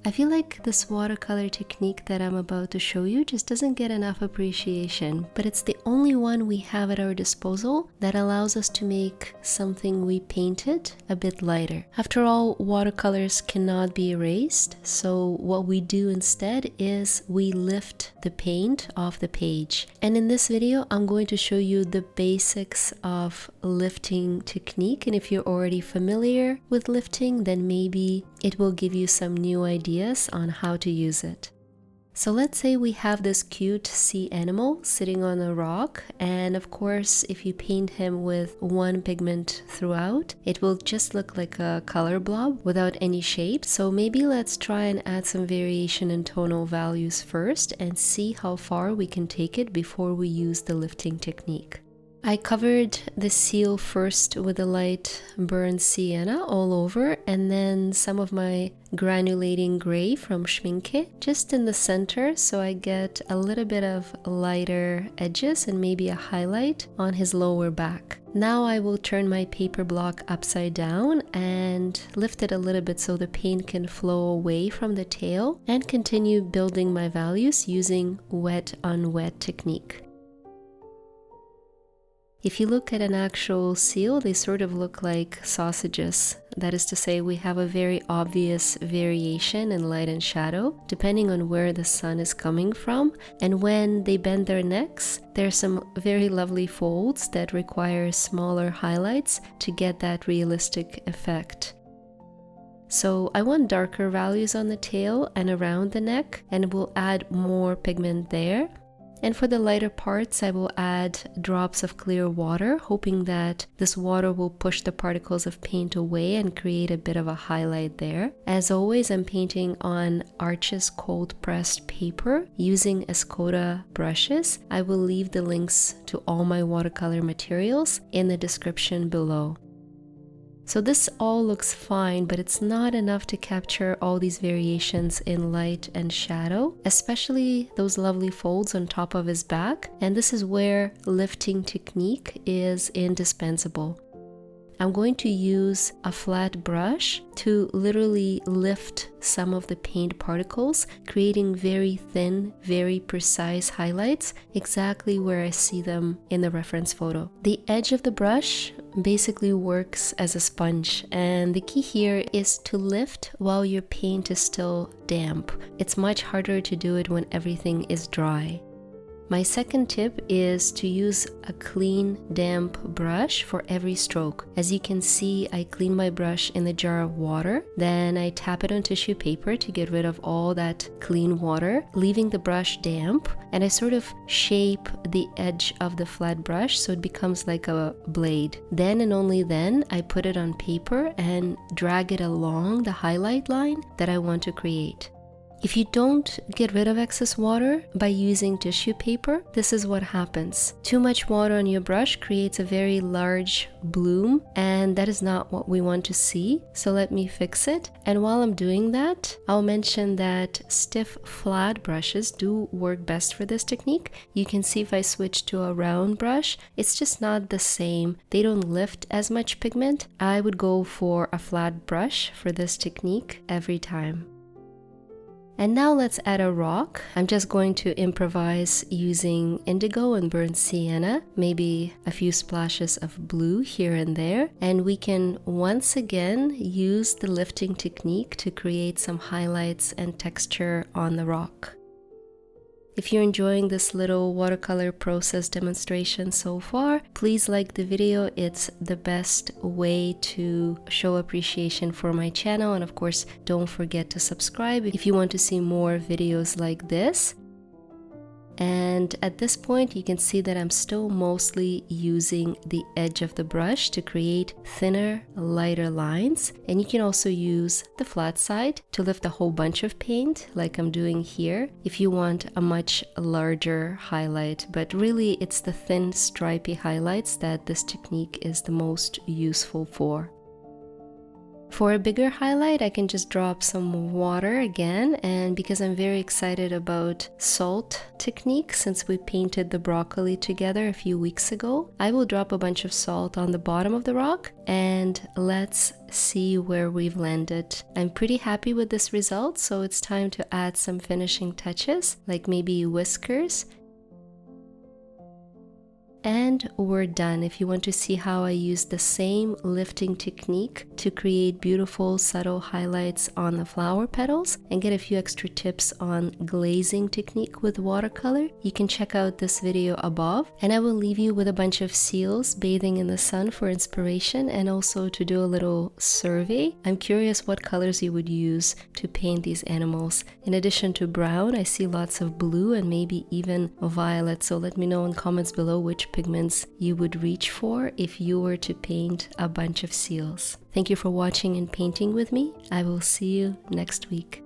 I feel like this watercolor technique that I'm about to show you just doesn't get enough appreciation, but it's the only one we have at our disposal that allows us to make something we painted a bit lighter. After all, watercolors cannot be erased, so what we do instead is we lift the paint off the page. And in this video, I'm going to show you the basics of lifting technique, and if you're already familiar with lifting, then maybe it will give you some new ideas on how to use it. So let's say we have this cute sea animal sitting on a rock, and of course if you paint him with one pigment throughout, it will just look like a color blob without any shape. So maybe let's try and add some variation in tonal values first and see how far we can take it before we use the lifting technique. I covered the seal first with a light burnt sienna all over, and then some of my granulating gray from Schminke just in the center, so I get a little bit of lighter edges and maybe a highlight on his lower back. Now I will turn my paper block upside down and lift it a little bit so the paint can flow away from the tail, and continue building my values using wet on wet technique. If you look at an actual seal, they sort of look like sausages. That is to say, we have a very obvious variation in light and shadow, depending on where the sun is coming from. And when they bend their necks, there are some very lovely folds that require smaller highlights to get that realistic effect. So I want darker values on the tail and around the neck, and we'll add more pigment there. And for the lighter parts, I will add drops of clear water, hoping that this water will push the particles of paint away and create a bit of a highlight there. As always, I'm painting on Arches cold pressed paper using Escoda brushes. I will leave the links to all my watercolor materials in the description below. So this all looks fine, but it's not enough to capture all these variations in light and shadow, especially those lovely folds on top of his back. And this is where lifting technique is indispensable. I'm going to use a flat brush to literally lift some of the paint particles, creating very thin, very precise highlights exactly where I see them in the reference photo. The edge of the brush basically works as a sponge, and the key here is to lift while your paint is still damp. It's much harder to do it when everything is dry. My second tip is to use a clean, damp brush for every stroke. As you can see, I clean my brush in the jar of water, then I tap it on tissue paper to get rid of all that clean water, leaving the brush damp, and I sort of shape the edge of the flat brush so it becomes like a blade. Then and only then, I put it on paper and drag it along the highlight line that I want to create. If you don't get rid of excess water by using tissue paper, this is what happens. Too much water on your brush creates a very large bloom, and that is not what we want to see. So let me fix it. And while I'm doing that, I'll mention that stiff flat brushes do work best for this technique. You can see if I switch to a round brush, it's just not the same. They don't lift as much pigment. I would go for a flat brush for this technique every time. And now let's add a rock. I'm just going to improvise using indigo and burnt sienna, maybe a few splashes of blue here and there, and we can once again use the lifting technique to create some highlights and texture on the rock. If you're enjoying this little watercolor process demonstration so far, please like the video. It's the best way to show appreciation for my channel, and of course don't forget to subscribe if you want to see more videos like this. And at this point, you can see that I'm still mostly using the edge of the brush to create thinner, lighter lines. And you can also use the flat side to lift a whole bunch of paint, like I'm doing here, if you want a much larger highlight. But really, it's the thin, stripy highlights that this technique is the most useful for. For a bigger highlight, I can just drop some water again, and because I'm very excited about salt technique since we painted the broccoli together a few weeks ago, I will drop a bunch of salt on the bottom of the rock and let's see where we've landed. I'm pretty happy with this result, so it's time to add some finishing touches, like maybe whiskers. And we're done. If you want to see how I use the same lifting technique to create beautiful subtle highlights on the flower petals and get a few extra tips on glazing technique with watercolor, you can check out this video above, and I will leave you with a bunch of seals bathing in the sun for inspiration and also to do a little survey. I'm curious what colors you would use to paint these animals. In addition to brown, I see lots of blue and maybe even violet, so let me know in comments below which pigments you would reach for if you were to paint a bunch of seals. Thank you for watching and painting with me. I will see you next week.